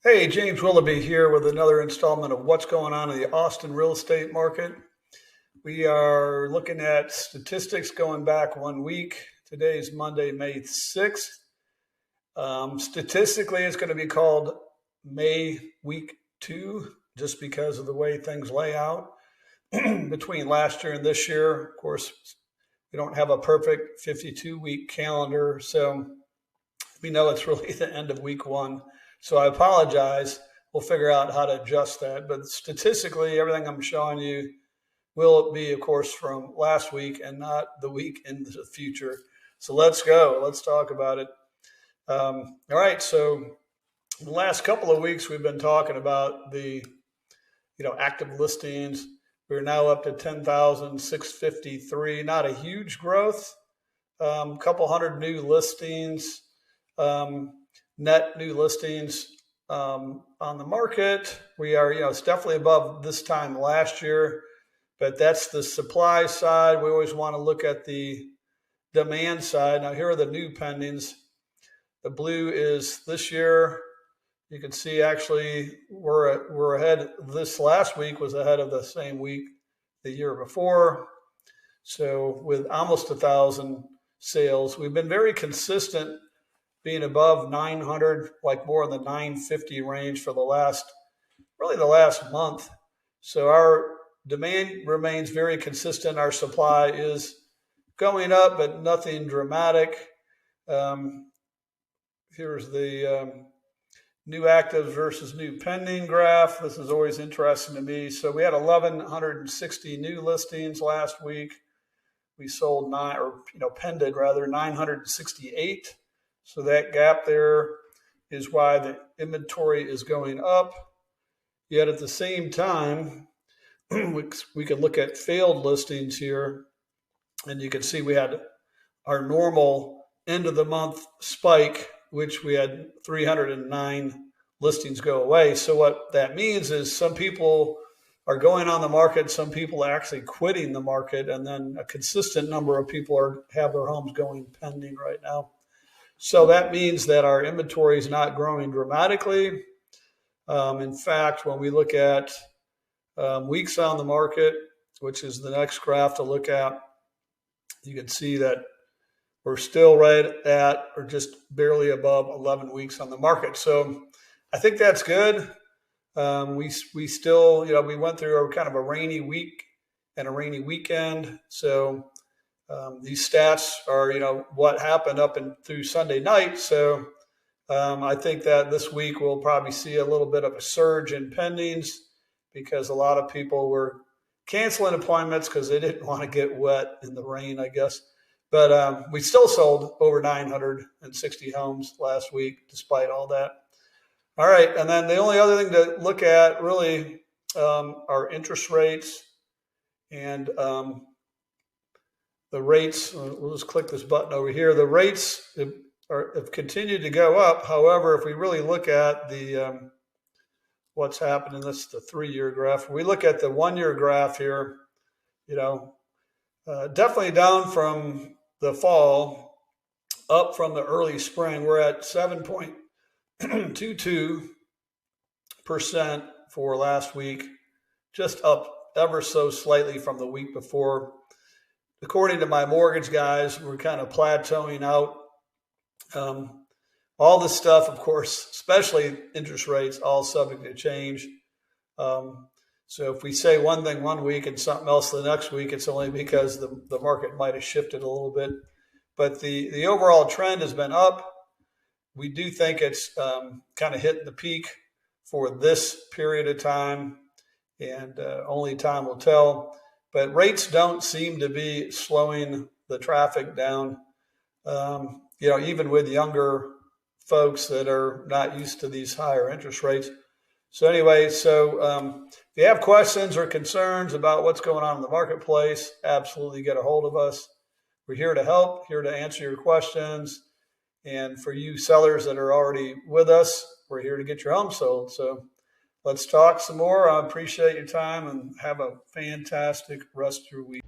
Hey, James Willoughby here with another installment of What's Going On in the Austin Real Estate Market. We are looking at statistics going back 1 week. Today is Monday, May 6th. Statistically, it's going to be called May Week 2, just because of the way things lay out between last year and this year. Of course, we don't have a perfect 52-week calendar, so we know it's really the end of week 1. So I apologize. We'll figure out how to adjust that. But statistically, everything I'm showing you will be, of course, from last week and not the week in the future. So let's go. Let's talk about it. All right. So the last couple of weeks, we've been talking about the active listings. We're now up to 10,653. Not a huge growth. Couple hundred new listings. Net new listings on the market. We are, it's definitely above this time last year, but that's the supply side. We always want to look at the demand side. Now, here are the new pendings. The blue is this year. You can see actually we're ahead. This last week was ahead of the same week the year before. So with almost 1,000 sales, we've been very consistent, being above 900, like more in the 950 range for the last month. So our demand remains very consistent. Our supply is going up, but nothing dramatic. Here's the new actives versus new pending graph. This is always interesting to me. So we had 1,160 new listings last week. We sold pended 968. So that gap there is why the inventory is going up. Yet at the same time, we can look at failed listings here, and you can see we had our normal end of the month spike, which we had 309 listings go away. So what that means is some people are going on the market, some people are actually quitting the market, and then a consistent number of people have their homes going pending right now. So that means that our inventory is not growing dramatically. In fact, when we look at weeks on the market, which is the next graph to look at, you can see that we're still right at or just barely above 11 weeks on the market. So I think that's good. We still, we went through kind of a rainy week and a rainy weekend. So these stats are, what happened up and through Sunday night. So I think that this week we'll probably see a little bit of a surge in pendings because a lot of people were canceling appointments because they didn't want to get wet in the rain, I guess. But we still sold over 960 homes last week, despite all that. All right. And then the only other thing to look at really are interest rates and the rates. We'll just click this button over here. The rates have continued to go up. However, if we really look at the what's happening, this is the 3-year graph. If we look at the 1-year graph here, definitely down from the fall, up from the early spring. We're at 7.22% for last week, just up ever so slightly from the week before. According to my mortgage guys, we're kind of plateauing out. All this stuff, of course, especially interest rates, all subject to change. So if we say one thing 1 week and something else the next week, it's only because the market might have shifted a little bit. But the overall trend has been up. We do think it's kind of hitting the peak for this period of time, and only time will tell. But rates don't seem to be slowing the traffic down, even with younger folks that are not used to these higher interest rates. So anyway, if you have questions or concerns about what's going on in the marketplace, absolutely get a hold of us. We're here to help, here to answer your questions. And for you sellers that are already with us, we're here to get your home sold. So let's talk some more. I appreciate your time and have a fantastic rest of your week.